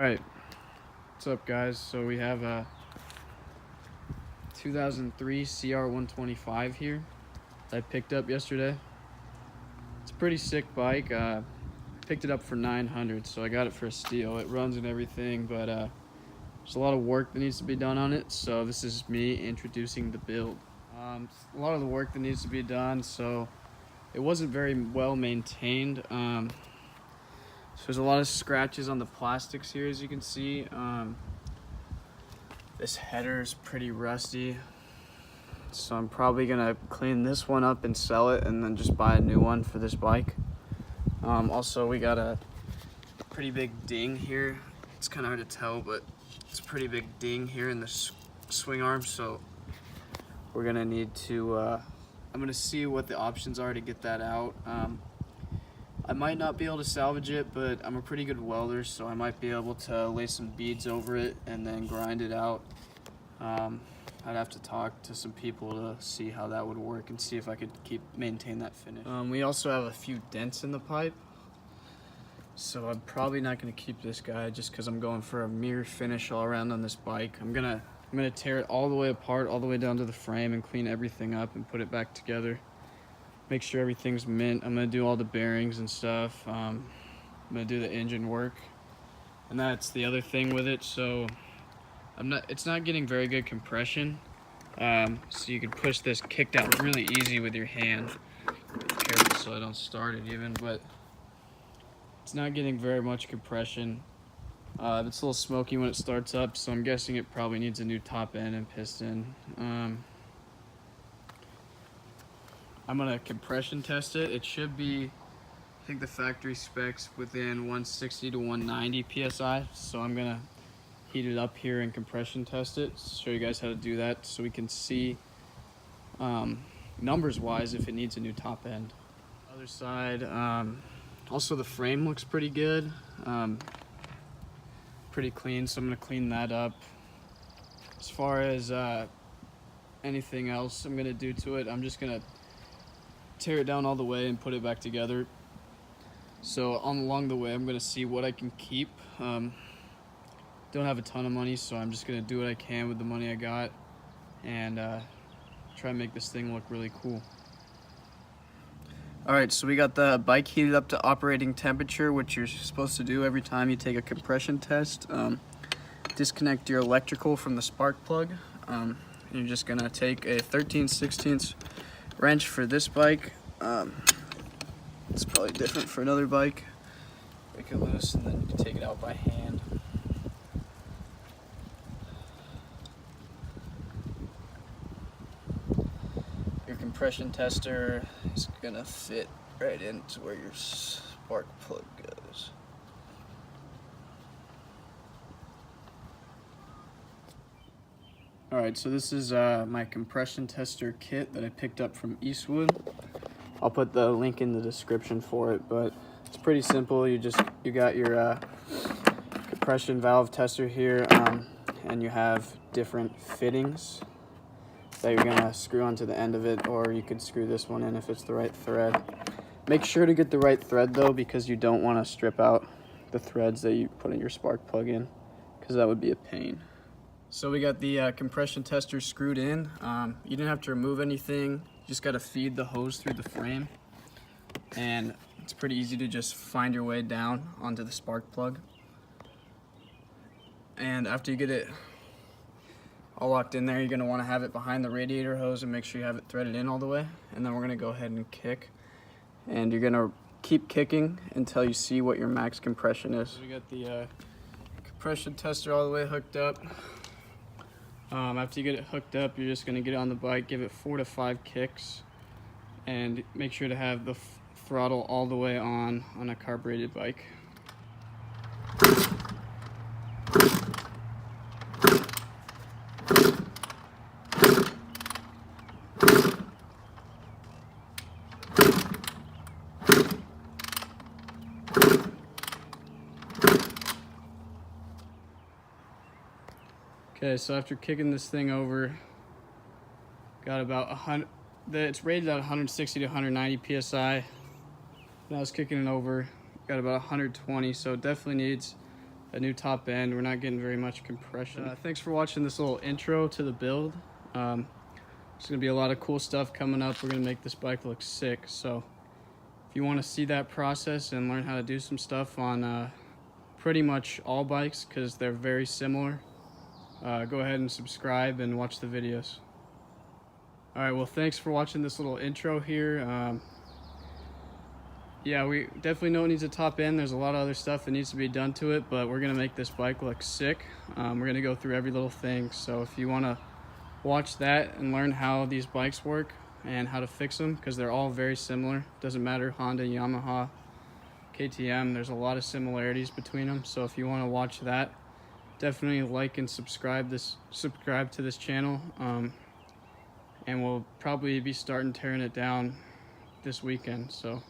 Alright, what's up guys? So we have a 2003 CR125 here that I picked up yesterday. It's a pretty sick bike. Picked it up for $900, so I got it for a steal. It runs and everything, but there's a lot of work that needs to be done on it, so this is me introducing the build. A lot of the work that needs to be done, so it wasn't very well maintained. So there's a lot of scratches on the plastics here, as you can see. This header's pretty rusty, so I'm probably gonna clean this one up and sell it and then just buy a new one for this bike. Also, we got a pretty big ding here. It's kind of hard to tell, but it's a pretty big ding here in the swing arm, so we're gonna need to I'm gonna see what the options are to get that out. I might not be able to salvage it, but I'm a pretty good welder, so I might be able to lay some beads over it and then grind it out. I'd have to talk to some people to see how that would work and see if I could maintain that finish. We also have a few dents in the pipe, so I'm probably not going to keep this guy just because I'm going for a mirror finish all around on this bike. I'm gonna tear it all the way apart, all the way down to the frame, and clean everything up and put it back together. Make sure everything's mint. I'm gonna do all the bearings and stuff. I'm gonna do the engine work, and that's the other thing with it. So it's not getting very good compression. So you can push this kick down really easy with your hand. Be careful so I don't start it even, but it's not getting very much compression. It's a little smoky when it starts up, so I'm guessing it probably needs a new top end and piston. I'm gonna compression test it. It should be, I think the factory specs within 160 to 190 PSI. So I'm gonna heat it up here and compression test it. Show you guys how to do that so we can see numbers wise if it needs a new top end. Other side, also the frame looks pretty good. Pretty clean, so I'm gonna clean that up. As far as anything else I'm gonna do to it, I'm just gonna tear it down all the way and put it back together. So along the way, I'm gonna see what I can keep. Don't have a ton of money, so I'm just gonna do what I can with the money I got and try and make this thing look really cool. All right, so we got the bike heated up to operating temperature, which you're supposed to do every time you take a compression test. Disconnect your electrical from the spark plug. You're just gonna take a 13/16 wrench for this bike. It's probably different for another bike. Break it loose and then you can take it out by hand. Your compression tester is gonna fit right into where your spark plug goes. Alright, so this is my compression tester kit that I picked up from Eastwood. I'll put the link in the description for it, but it's pretty simple. You got your compression valve tester here, and you have different fittings that you're gonna screw onto the end of it, or you could screw this one in if it's the right thread. Make sure to get the right thread though, because you don't want to strip out the threads that you put in your spark plug in, because that would be a pain. So we got the compression tester screwed in. You didn't have to remove anything. You just got to feed the hose through the frame. And it's pretty easy to just find your way down onto the spark plug. And after you get it all locked in there, you're going to want to have it behind the radiator hose and make sure you have it threaded in all the way. And then we're going to go ahead and kick. And you're going to keep kicking until you see what your max compression is. So we got the compression tester all the way hooked up. After you get it hooked up, you're just going to get it on the bike, give it 4 to 5 kicks, and make sure to have the throttle all the way on a carbureted bike. Okay, so after kicking this thing over, got about 100. It's rated at 160 to 190 psi. When I was kicking it over, got about 120, so it definitely needs a new top end. We're not getting very much compression. Thanks for watching this little intro to the build. There's gonna be a lot of cool stuff coming up. We're gonna make this bike look sick. So if you want to see that process and learn how to do some stuff on pretty much all bikes, because they're very similar, go ahead and subscribe and watch the videos. Alright, well, thanks for watching this little intro here. Yeah, we definitely know it needs a top end. There's a lot of other stuff that needs to be done to it, but we're going to make this bike look sick. We're going to go through every little thing. So if you want to watch that and learn how these bikes work and how to fix them, because they're all very similar. Doesn't matter, Honda, Yamaha, KTM, there's a lot of similarities between them. So if you want to watch that, definitely like and subscribe to this channel. And we'll probably be starting tearing it down this weekend. So